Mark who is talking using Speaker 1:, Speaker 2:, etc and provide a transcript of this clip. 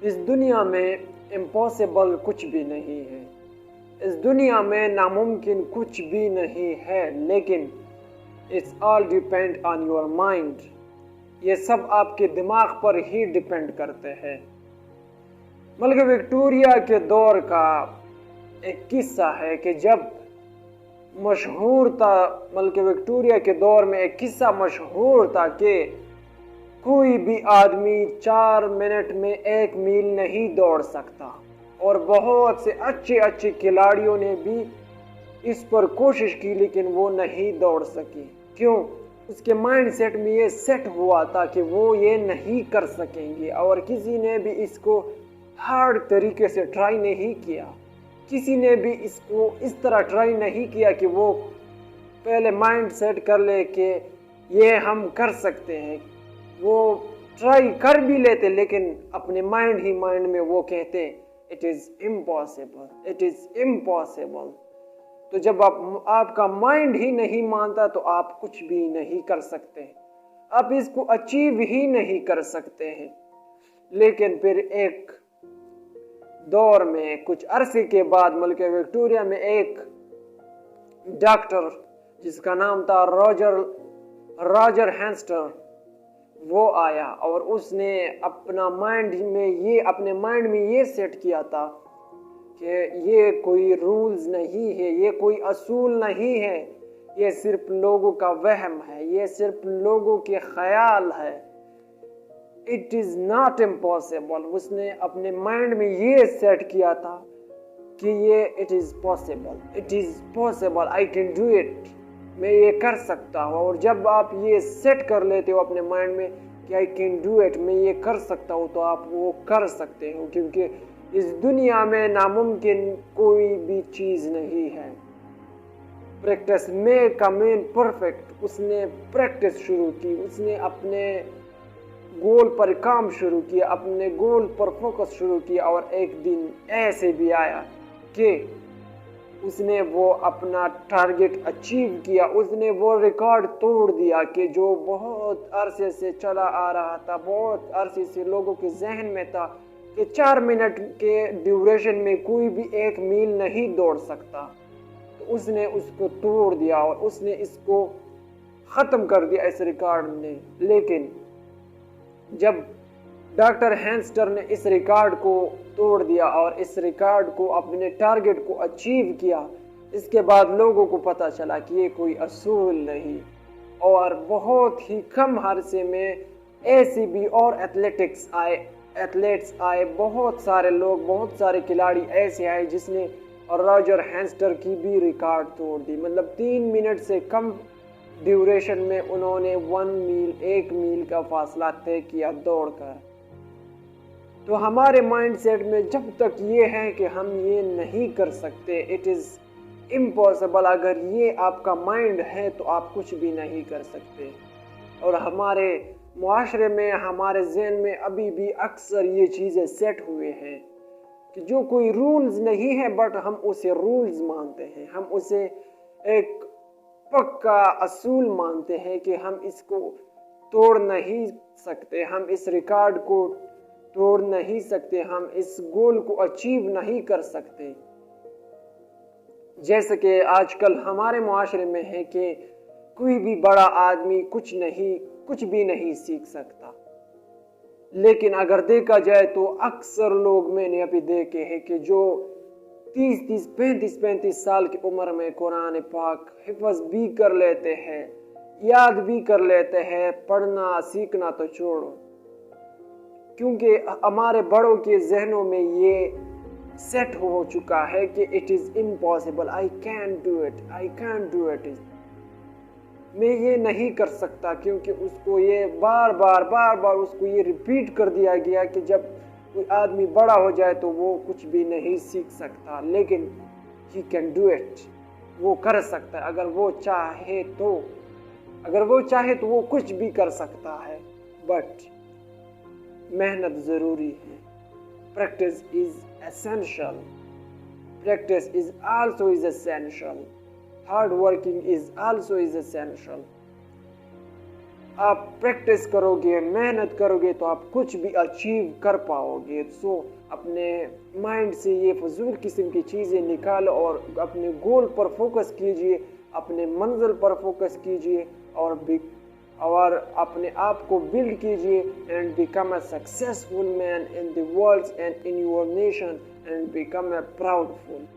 Speaker 1: इस दुनिया में इम्पॉसिबल कुछ भी नहीं है, इस दुनिया में नामुमकिन कुछ भी नहीं है, लेकिन it's all depend on your mind. ये सब आपके दिमाग पर ही डिपेंड करते हैं। मलिक विक्टोरिया के दौर का एक किस्सा है कि जब मशहूर था, मलिक विक्टोरिया के दौर में एक किस्सा मशहूर था कि कोई भी आदमी 4 मिनट में 1 मील नहीं दौड़ सकता, और बहुत से अच्छे अच्छे खिलाड़ियों ने भी इस पर कोशिश की लेकिन वो नहीं दौड़ सके। क्यों? उसके माइंड सेट में ये सेट हुआ था कि वो ये नहीं कर सकेंगे, और किसी ने भी इसको हार्ड तरीके से ट्राई नहीं किया, किसी ने भी इसको इस तरह ट्राई नहीं किया कि वो पहले माइंड सेट कर ले कि ये हम कर सकते हैं। वो ट्राई कर भी लेते लेकिन अपने माइंड ही माइंड में वो कहते it is impossible, it is impossible. तो जब आपका माइंड ही नहीं मानता तो आप कुछ भी नहीं कर सकते, आप इसको अचीव ही नहीं कर सकते हैं। लेकिन फिर एक दौर में कुछ अरसे के बाद मलिक विक्टोरिया में एक डॉक्टर जिसका नाम था रॉजर हैंस्टर, वो आया और उसने अपने माइंड में ये सेट किया था कि ये कोई रूल्स नहीं है, ये कोई असूल नहीं है, ये सिर्फ लोगों का वहम है, ये सिर्फ लोगों के ख्याल है। It is not impossible. उसने अपने माइंड में ये सेट किया था कि ये it is possible, it is possible, I can do it, मैं ये कर सकता हूँ। और जब आप ये सेट कर लेते हो अपने माइंड में कि आई कैन डू इट, मैं ये कर सकता हूँ, तो आप वो कर सकते हो, क्योंकि इस दुनिया में नामुमकिन कोई भी चीज़ नहीं है। प्रैक्टिस में का मेन परफेक्ट, उसने प्रैक्टिस शुरू की, उसने अपने गोल पर काम शुरू किया, अपने गोल पर फोकस शुरू किया, और एक दिन ऐसे भी आया कि उसने वो अपना टारगेट अचीव किया, उसने वो रिकॉर्ड तोड़ दिया कि जो बहुत अरसे से चला आ रहा था, बहुत अरसे से लोगों के जहन में था कि 4 मिनट के ड्यूरेशन में कोई भी 1 मील नहीं दौड़ सकता। तो उसने उसको तोड़ दिया और उसने इसको ख़त्म कर दिया इस रिकॉर्ड ने। लेकिन जब डॉक्टर हैंस्टर ने इस रिकॉर्ड को तोड़ दिया और इस रिकॉर्ड को, अपने टारगेट को अचीव किया, इसके बाद लोगों को पता चला कि ये कोई असूल नहीं, और बहुत ही कम अरसे में ऐसे भी और एथलेट्स आए, बहुत सारे लोग, बहुत सारे खिलाड़ी ऐसे आए जिसने रॉजर हैंस्टर की भी रिकॉर्ड तोड़ दी। मतलब 3 मिनट से कम ड्यूरेशन में उन्होंने 1 मील का फासला तय किया दौड़कर। तो हमारे माइंडसेट में जब तक ये है कि हम ये नहीं कर सकते, इट इज़ इम्पॉसिबल, अगर ये आपका माइंड है तो आप कुछ भी नहीं कर सकते। और हमारे मुआशरे में, हमारे जहन में अभी भी अक्सर ये चीज़ें सेट हुए हैं कि जो कोई रूल्स नहीं है बट हम उसे रूल्स मानते हैं, हम उसे एक पक्का असूल मानते हैं कि हम इसको तोड़ नहीं सकते, हम इस रिकॉर्ड को तोड़ नहीं सकते, हम इस गोल को अचीव नहीं कर सकते। जैसे कि आजकल हमारे मुआशरे में है कि कोई भी बड़ा आदमी कुछ भी नहीं सीख सकता। लेकिन अगर देखा जाए तो अक्सर लोग मैंने अभी देखे हैं कि जो 30-30, 35-35 साल की उम्र में कुरान पाक हिफ्ज़ भी कर लेते हैं, याद भी कर लेते हैं, पढ़ना सीखना तो छोड़ो, क्योंकि हमारे बड़ों के जहनों में ये सेट हो चुका है कि it is impossible, I can do it, I can do it, मैं ये नहीं कर सकता, क्योंकि उसको ये बार बार उसको ये रिपीट कर दिया गया कि जब कोई आदमी बड़ा हो जाए तो वो कुछ भी नहीं सीख सकता। लेकिन ही कैन डू इट, वो कर सकता है, अगर वो चाहे तो वो कुछ भी कर सकता है। बट मेहनत ज़रूरी है, practice is essential, practice is also is essential, hard working is also is essential। आप प्रैक्टिस करोगे, मेहनत करोगे तो आप कुछ भी अचीव कर पाओगे। सो अपने माइंड से ये फजूल किस्म की चीज़ें निकालो और अपने गोल पर फोकस कीजिए, अपने मंजिल पर फोकस कीजिए और अपने आप को बिल्ड कीजिए and become a successful man in the world and in your nation and become a proudful.